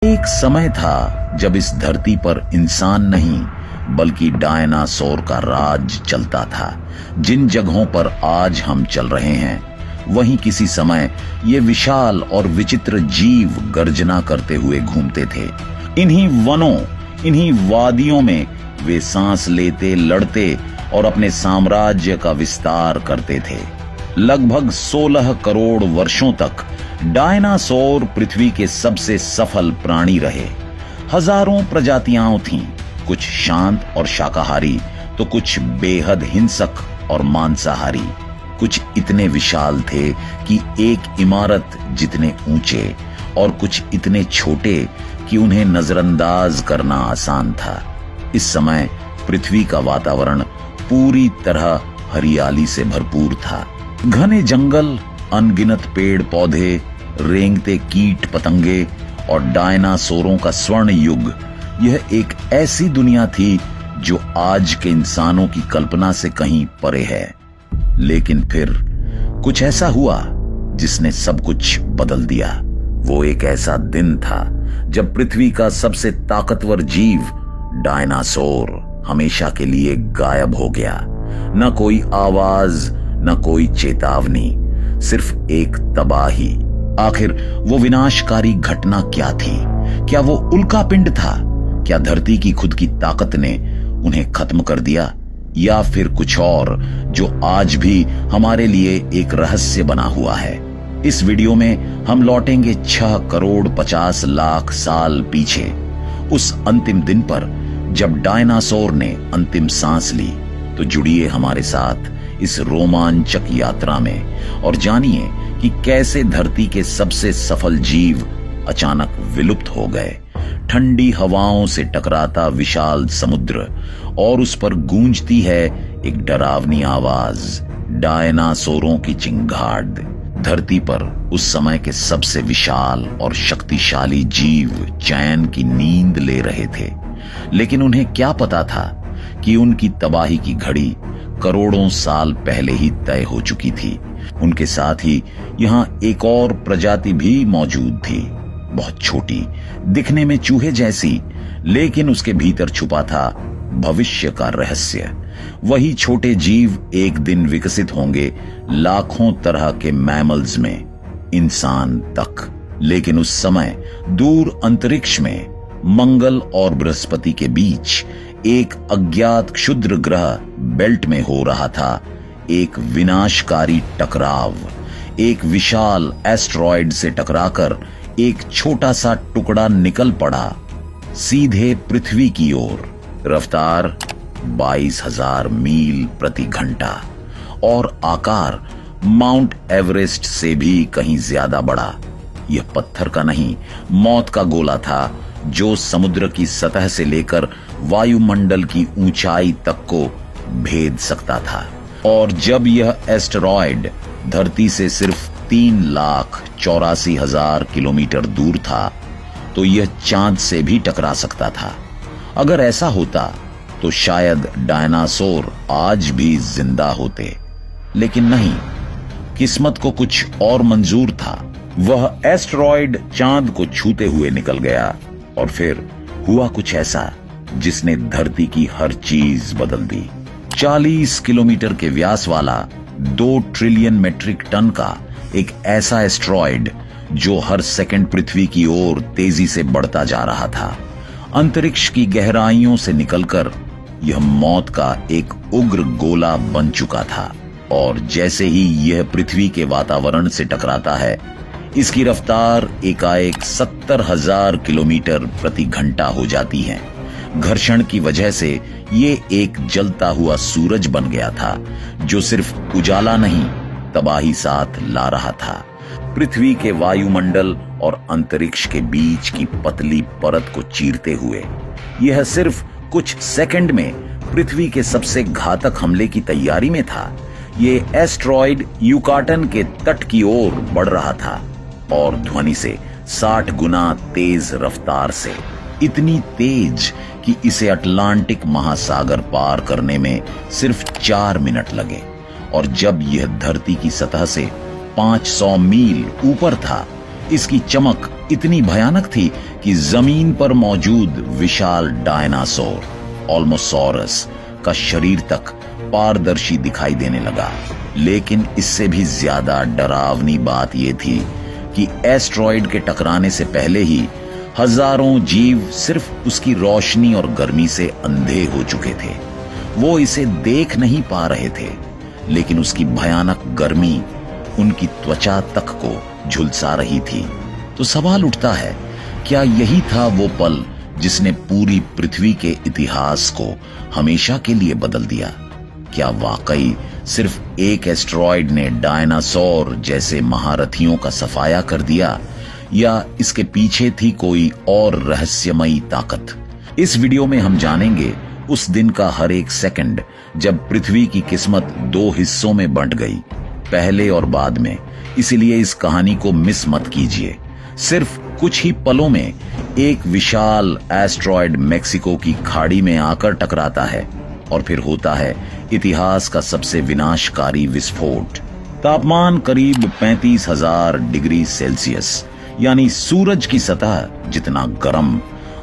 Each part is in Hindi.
एक समय था जब इस धरती पर इंसान नहीं बल्कि डायनासोर का राज चलता था। जिन जगहों पर आज हम चल रहे हैं वहीं किसी समय ये विशाल और विचित्र जीव गर्जना करते हुए घूमते थे। इन्हीं वनों, इन्हीं वादियों में वे सांस लेते, लड़ते और अपने साम्राज्य का विस्तार करते थे। लगभग 16 करोड़ वर्षों तक डायनासोर पृथ्वी के सबसे सफल प्राणी रहे। हजारों प्रजातियां थीं, कुछ शांत और शाकाहारी तो कुछ बेहद हिंसक और मांसाहारी। कुछ इतने विशाल थे कि एक इमारत जितने ऊंचे और कुछ इतने छोटे कि उन्हें नजरअंदाज करना आसान था। इस समय पृथ्वी का वातावरण पूरी तरह हरियाली से भरपूर था। घने जंगल, अनगिनत पेड़ पौधे, रेंगते कीट पतंगे और डायनासोरों का स्वर्ण युग, यह एक ऐसी दुनिया थी जो आज के इंसानों की कल्पना से कहीं परे है। लेकिन फिर कुछ ऐसा हुआ जिसने सब कुछ बदल दिया। वो एक ऐसा दिन था जब पृथ्वी का सबसे ताकतवर जीव डायनासोर हमेशा के लिए गायब हो गया। न कोई आवाज, न कोई चेतावनी, सिर्फ एक तबाही। आखिर वो विनाशकारी घटना क्या थी? क्या वो उल्कापिंड था? क्या धरती की खुद की ताकत ने उन्हें खत्म कर दिया, या फिर कुछ और जो आज भी हमारे लिए एक रहस्य बना हुआ है? इस वीडियो में हम लौटेंगे 6 करोड़ 50 लाख साल पीछे, उस अंतिम दिन पर जब डायनासोर ने अंतिम सांस ली। तो जुड़िए हमारे साथ इस रोमांचक यात्रा में और जानिए कि कैसे धरती के सबसे सफल जीव अचानक विलुप्त हो गए। ठंडी हवाओं से टकराता विशाल समुद्र और उस पर गूंजती है एक डरावनी आवाज, डायनासोरों की चिंगाड़। धरती पर उस समय के सबसे विशाल और शक्तिशाली जीव चैन की नींद ले रहे थे। लेकिन उन्हें क्या पता था कि उनकी तबाही की घड़ी करोड़ों साल पहले ही तय हो चुकी थी। उनके साथ ही यहाँ एक और प्रजाति भी मौजूद थी, बहुत छोटी, दिखने में चूहे जैसी, लेकिन उसके भीतर छुपा था भविष्य का रहस्य। वही छोटे जीव एक दिन विकसित होंगे लाखों तरह के मैमल्स में, इंसान तक। लेकिन उस समय दूर अंतरिक्ष में मंगल और बृहस्पति के बीच एक अज्ञात क्षुद्र ग्रह बेल्ट में हो रहा था एक विनाशकारी टकराव। एक विशाल एस्टेरॉयड से टकराकर एक छोटा सा टुकड़ा निकल पड़ा सीधे पृथ्वी की ओर। रफ्तार 22,000 मील प्रति घंटा और आकार माउंट एवरेस्ट से भी कहीं ज्यादा बड़ा। यह पत्थर का नहीं, मौत का गोला था जो समुद्र की सतह से लेकर वायुमंडल की ऊंचाई तक को भेद सकता था। और जब यह एस्टेरॉयड धरती से सिर्फ 3,84,000 किलोमीटर दूर था तो यह चांद से भी टकरा सकता था। अगर ऐसा होता तो शायद डायनासोर आज भी जिंदा होते, लेकिन नहीं, किस्मत को कुछ और मंजूर था। वह एस्टेरॉयड चांद को छूते हुए निकल गया और फिर हुआ कुछ ऐसा जिसने धरती की हर चीज बदल दी। 40 किलोमीटर के व्यास वाला 2 ट्रिलियन मेट्रिक टन का एक ऐसा एस्टेरॉयड जो हर सेकंड पृथ्वी की ओर तेजी से बढ़ता जा रहा था। अंतरिक्ष की गहराइयों से निकलकर यह मौत का एक उग्र गोला बन चुका था। और जैसे ही यह पृथ्वी के वातावरण से टकराता है, इसकी रफ्तार एकाएक 70,000 किलोमीटर प्रति घंटा हो जाती है। घर्षण की वजह से ये एक जलता हुआ सूरज बन गया था जो सिर्फ उजाला नहीं, तबाही साथ ला रहा था। पृथ्वी के वायुमंडल और अंतरिक्ष के बीच की पतली परत को चीरते हुए यह सिर्फ कुछ सेकंड में पृथ्वी के सबसे घातक हमले की तैयारी में था। ये एस्टेरॉयड युकाटन के तट की ओर बढ़ रहा था और ध्वनि से 60 गुना तेज रफ्तार से, इतनी तेज कि इसे अटलांटिक महासागर पार करने में सिर्फ 4 मिनट लगे। और जब यह धरती की सतह से 500 मील ऊपर था, इसकी चमक इतनी भयानक थी कि जमीन पर मौजूद विशाल डायनासोर ऑल्मोसॉरस का शरीर तक पारदर्शी दिखाई देने लगा। लेकिन इससे भी ज्यादा डरावनी बात यह थी कि एस्ट्रॉइड के टकराने से पहले ही हजारों जीव सिर्फ उसकी रोशनी और गर्मी से अंधे हो चुके थे। वो इसे देख नहीं पा रहे थे, लेकिन उसकी भयानक गर्मी उनकी त्वचा तक को झुलसा रही थी। तो सवाल उठता है, क्या यही था वो पल जिसने पूरी पृथ्वी के इतिहास को हमेशा के लिए बदल दिया? क्या वाकई सिर्फ एक एस्ट्रॉइड ने डायनासोर जैसे महारथियों का सफाया कर दिया, या इसके पीछे थी कोई और रहस्यमयी ताकत? इस वीडियो में हम जानेंगे उस दिन का हर एक सेकंड जब पृथ्वी की किस्मत दो हिस्सों में बंट गई, पहले और बाद में। इसीलिए इस कहानी को मिस मत कीजिए। सिर्फ कुछ ही पलों में एक विशाल एस्ट्रॉइड मेक्सिको की खाड़ी में आकर टकराता है और फिर होता है इतिहास का सबसे विनाशकारी विस्फोट। तापमान करीब 35,000 डिग्री सेल्सियस, यानी सूरज की सतह जितना गर्म।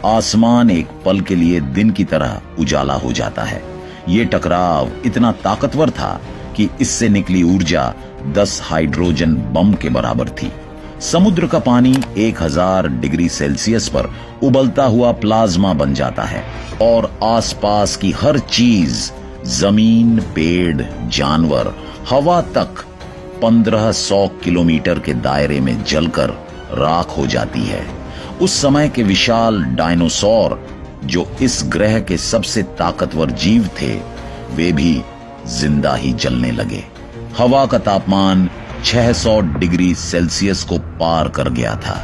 आसमान एक पल के लिए दिन की तरह उजाला हो जाता है। ये टकराव इतना ताकतवर था कि इससे निकली ऊर्जा 10 हाइड्रोजन बम के बराबर थी। समुद्र का पानी 1000 डिग्री सेल्सियस पर उबलता हुआ प्लाज्मा बन जाता है और आसपास की हर चीज, जमीन, पेड़, जानवर, हवा तक 1500 किलोमीटर के दायरे में जलकर राख हो जाती है। उस समय के विशाल डायनासोर, जो इस ग्रह के सबसे ताकतवर जीव थे, वे भी जिंदा ही जलने लगे। हवा का तापमान 600 डिग्री सेल्सियस को पार कर गया था।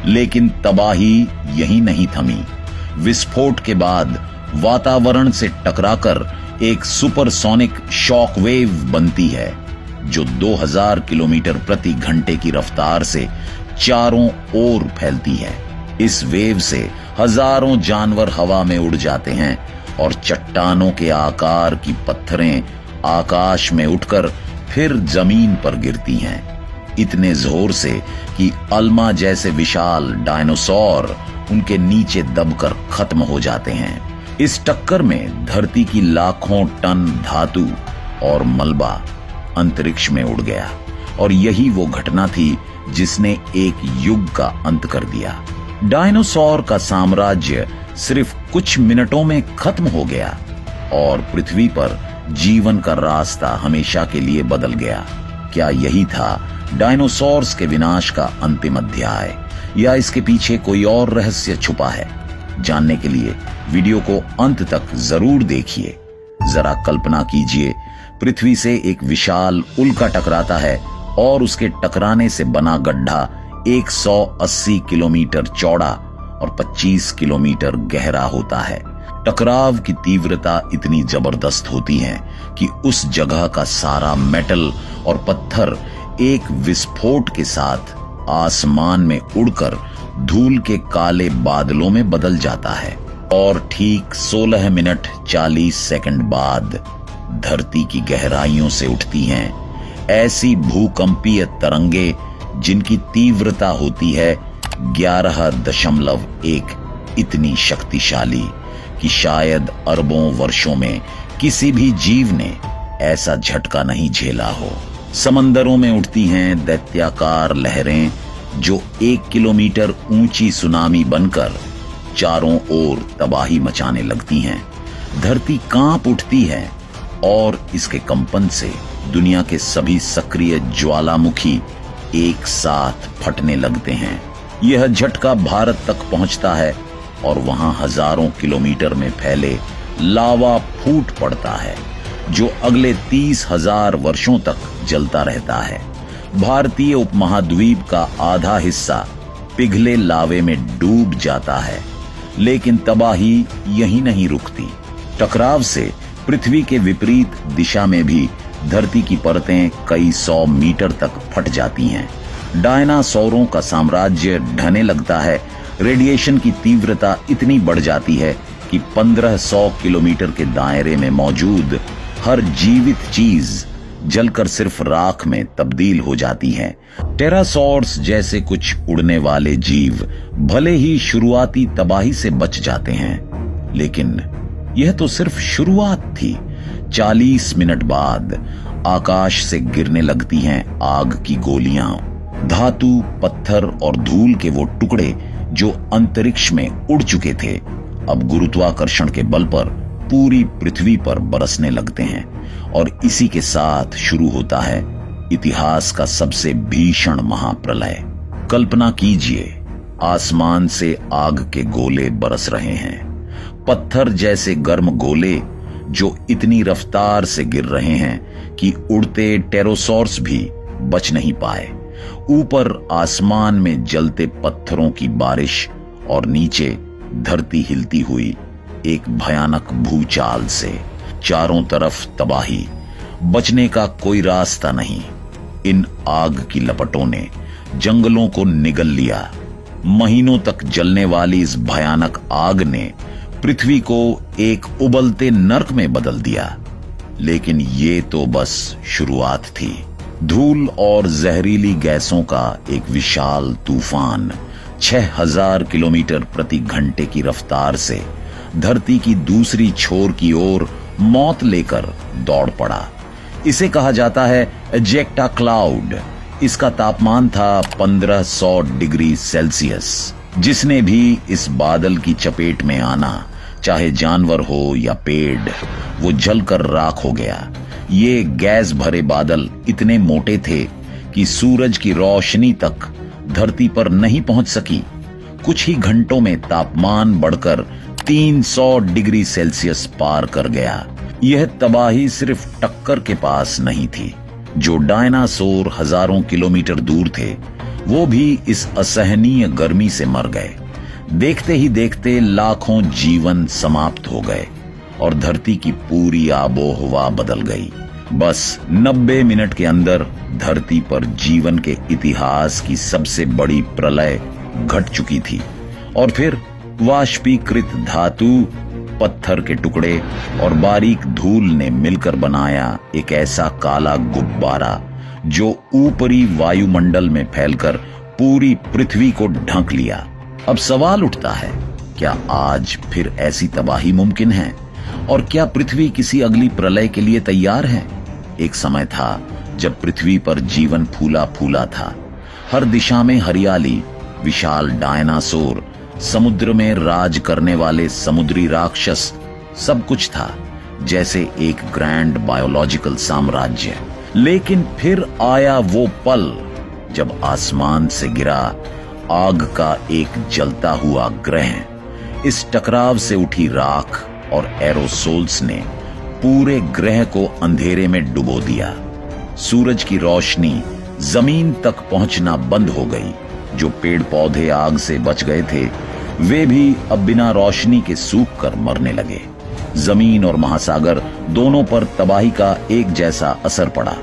लेकिन तबाही यही नहीं थमी। विस्फोट के बाद वातावरण से टकराकर एक सुपरसोनिक शॉकवेव बनती है, जो 2000 किलोमीटर प्रति घंटे की रफ्तार से चारों ओर फैलती है। इस वेव से हजारों जानवर हवा में उड़ जाते हैं और चट्टानों के आकार की पत्थरें आकाश में उठकर फिर जमीन पर गिरती हैं, इतने जोर से कि अल्मा जैसे विशाल डायनासोर उनके नीचे दबकर खत्म हो जाते हैं। इस टक्कर में धरती की लाखों टन धातु और मलबा अंतरिक्ष में उड़ गया, और यही वो घटना थी जिसने एक युग का अंत कर दिया। डायनासोर का साम्राज्य सिर्फ कुछ मिनटों में खत्म हो गया और पृथ्वी पर जीवन का रास्ता हमेशा के लिए बदल गया। क्या यही था डायनासोर्स के विनाश का अंतिम अध्याय, या इसके पीछे कोई और रहस्य छुपा है? जानने के लिए वीडियो को अंत तक जरूर देखिए। जरा कल्पना कीजिए, पृथ्वी से एक विशाल उल्का टकराता है और उसके टकराने से बना गड्ढा 180 किलोमीटर चौड़ा और 25 किलोमीटर गहरा होता है। टकराव की तीव्रता इतनी जबरदस्त होती है कि उस जगह का सारा मेटल और पत्थर एक विस्फोट के साथ आसमान में उड़कर धूल के काले बादलों में बदल जाता है। और ठीक 16 मिनट 40 सेकंड बाद धरती की गहराइयों से उठती हैं ऐसी भूकंपीय तरंगे जिनकी तीव्रता होती है 11.1, इतनी शक्तिशाली कि शायद अरबों वर्षों में किसी भी जीव ने ऐसा झटका नहीं झेला हो। समंदरों में उठती हैं दैत्याकार लहरें जो 1 किलोमीटर ऊंची सुनामी बनकर चारों ओर तबाही मचाने लगती हैं। धरती कांप उठती है और इसके कंपन से दुनिया के सभी सक्रिय ज्वालामुखी एक साथ फटने लगते हैं। यह झटका भारत तक पहुंचता है और वहां हजारों किलोमीटर में फैले लावा फूट पड़ता है, जो अगले 30,000 वर्षों तक जलता रहता है। भारतीय उपमहाद्वीप का आधा हिस्सा पिघले लावे में डूब जाता है, लेकिन तबाही यहीं नहीं रुकती। टकराव से पृथ्वी के विपरीत दिशा में भी धरती की परतें कई 100 मीटर तक फट जाती हैं। डायनासोरों का साम्राज्य ढहने लगता है। रेडिएशन की तीव्रता इतनी बढ़ जाती है कि 1500 किलोमीटर के दायरे में मौजूद हर जीवित चीज जलकर सिर्फ राख में तब्दील हो जाती हैं। टेरासॉर्स जैसे कुछ उड़ने वाले जीव भले ही शुरुआती तबाही से बच जाते हैं, लेकिन यह तो सिर्फ शुरुआत थी। 40 मिनट बाद आकाश से गिरने लगती हैं आग की गोलियां, धातु, पत्थर और धूल के वो टुकड़े जो अंतरिक्ष में उड़ चुके थे अब गुरुत्वाकर्षण के बल पर पूरी पृथ्वी पर बरसने लगते हैं। और इसी के साथ शुरू होता है इतिहास का सबसे भीषण महाप्रलय। कल्पना कीजिए, आसमान से आग के गोले बरस रहे हैं, पत्थर जैसे गर्म गोले जो इतनी रफ्तार से गिर रहे हैं कि उड़ते टेरोसॉर्स भी बच नहीं पाए। ऊपर आसमान में जलते पत्थरों की बारिश और नीचे धरती हिलती हुई एक भयानक भूचाल से। चारों तरफ तबाही, बचने का कोई रास्ता नहीं। इन आग की लपटों ने जंगलों को निगल लिया। महीनों तक जलने वाली इस भयानक आग ने पृथ्वी को एक उबलते नर्क में बदल दिया। लेकिन ये तो बस शुरुआत थी। धूल और जहरीली गैसों का एक विशाल तूफान 6000 किलोमीटर प्रति घंटे की रफ्तार से धरती की दूसरी छोर की ओर मौत लेकर दौड़ पड़ा। इसे कहा जाता है एजेक्टा क्लाउड। इसका तापमान था 1500 डिग्री सेल्सियस। जिसने भी इस बादल की चपेट में आना, चाहे जानवर हो या पेड़, वो जलकर राख हो गया। ये गैस भरे बादल इतने मोटे थे कि सूरज की रोशनी तक धरती पर नहीं पहुंच सकी। कुछ ही घंटों में तापमान बढ़कर 300 डिग्री सेल्सियस पार कर गया। यह तबाही सिर्फ टक्कर के पास नहीं थी। जो डायनासोर हजारों किलोमीटर दूर थे, वो भी इस असहनीय गर्मी से मर गए। देखते ही देखते लाखों जीवन समाप्त हो गए और धरती की पूरी आबोहवा बदल गई। बस 90 मिनट के अंदर धरती पर जीवन के इतिहास की सबसे बड़ी प्रलय घट चुकी थी। और फिर वाष्पीकृत धातु, पत्थर के टुकड़े और बारीक धूल ने मिलकर बनाया एक ऐसा काला गुब्बारा जो ऊपरी वायुमंडल में फैलकर पूरी पृथ्वी को ढक लिया। अब सवाल उठता है, क्या आज फिर ऐसी तबाही मुमकिन है? और क्या पृथ्वी किसी अगली प्रलय के लिए तैयार है? एक समय था जब पृथ्वी पर जीवन फूला फूला था। हर दिशा में हरियाली, विशाल डायनासोर, समुद्र में राज करने वाले समुद्री राक्षस, सब कुछ था जैसे एक ग्रैंड बायोलॉजिकल साम्राज्य। लेकिन फिर आया वो पल जब आसमान से गिरा आग का एक जलता हुआ ग्रह। इस टकराव से उठी राख और एरोसोल्स ने पूरे ग्रह को अंधेरे में डुबो दिया। सूरज की रोशनी जमीन तक पहुंचना बंद हो गई। जो पेड़ पौधे आग से बच गए थे, वे भी अब बिना रोशनी के सूख कर मरने लगे। जमीन और महासागर दोनों पर तबाही का एक जैसा असर पड़ा।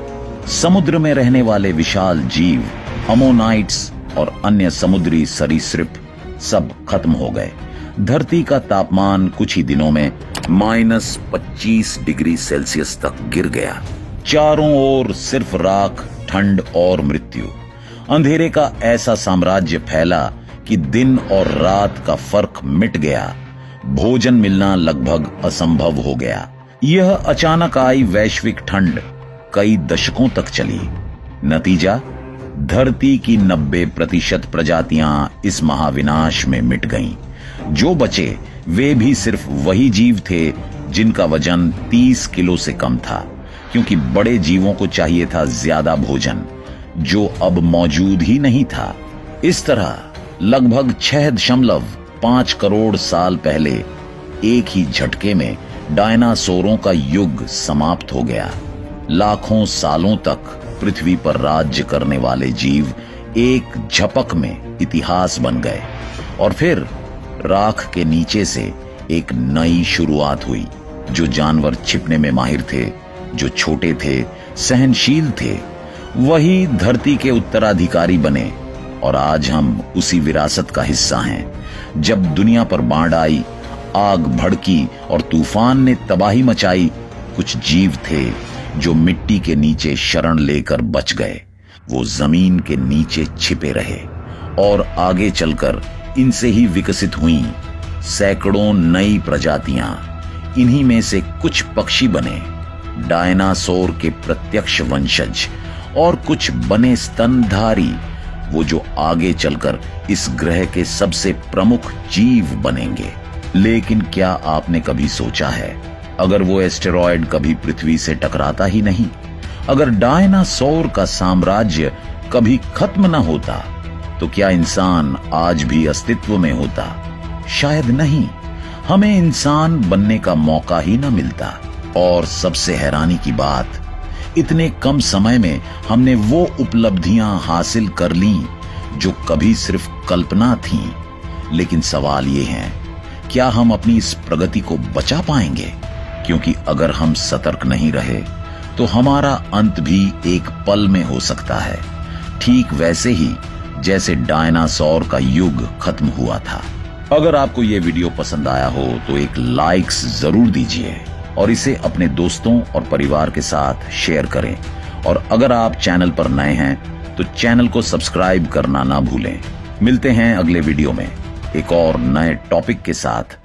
समुद्र में रहने वाले विशाल जीव, अमोनाइट्स और अन्य समुद्री सरीसृप सब खत्म हो गए। धरती का तापमान कुछ ही दिनों में -25 डिग्री सेल्सियस तक गिर गया। चारों ओर सिर्फ राख, ठंड और मृत्यु। अंधेरे का ऐसा साम्राज्य फैला कि दिन और रात का फर्क मिट गया। भोजन मिलना लगभग असंभव हो गया। यह अचानक आई वैश्विक ठंड कई दशकों तक चली। नतीजा, धरती की 90% प्रजातियां इस महाविनाश में मिट गईं। जो बचे वे भी सिर्फ वही जीव थे जिनका वजन 30 किलो से कम था, क्योंकि बड़े जीवों को चाहिए था ज्यादा भोजन, जो अब मौजूद ही नहीं था। इस तरह लगभग 6.5 करोड़ साल पहले एक ही झटके में डायनासोरों का युग समाप्त हो गया। लाखों सालों तक पृथ्वी पर राज्य करने वाले जीव एक झपक में इतिहास बन गए। और फिर राख के नीचे से एक नई शुरुआत हुई। जो जानवर छिपने में माहिर थे, जो छोटे थे, सहनशील थे, वही धरती के उत्तराधिकारी बने। और आज हम उसी विरासत का हिस्सा हैं। जब दुनिया पर बाढ़ आई, आग भड़की और तूफान ने तबाही मचाई, कुछ जीव थे जो मिट्टी के नीचे शरण लेकर बच गए वो जमीन के नीचे छिपे रहे और आगे चलकर इनसे ही विकसित हुई सैकड़ों नई प्रजातियां। इन्हीं में से कुछ पक्षी बने डायनासोर के प्रत्यक्ष वंशज और कुछ बने स्तनधारी, वो जो आगे चलकर इस ग्रह के सबसे प्रमुख जीव बनेंगे। लेकिन क्या आपने कभी सोचा है, अगर वो एस्टेरॉयड कभी पृथ्वी से टकराता ही नहीं, अगर डायनासोर का साम्राज्य कभी खत्म न होता, तो क्या इंसान आज भी अस्तित्व में होता? शायद नहीं। हमें इंसान बनने का मौका ही न मिलता। और सबसे हैरानी की बात, इतने कम समय में हमने वो उपलब्धियां हासिल कर ली जो कभी सिर्फ कल्पना थी। लेकिन सवाल ये है, क्या हम अपनी इस प्रगति को बचा पाएंगे? क्योंकि अगर हम सतर्क नहीं रहे तो हमारा अंत भी एक पल में हो सकता है, ठीक वैसे ही जैसे डायनासोर का युग खत्म हुआ था। अगर आपको ये वीडियो पसंद आया हो तो एक लाइक्स जरूर दीजिए और इसे अपने दोस्तों और परिवार के साथ शेयर करें। और अगर आप चैनल पर नए हैं तो चैनल को सब्सक्राइब करना ना भूलें। मिलते हैं अगले वीडियो में एक और नए टॉपिक के साथ।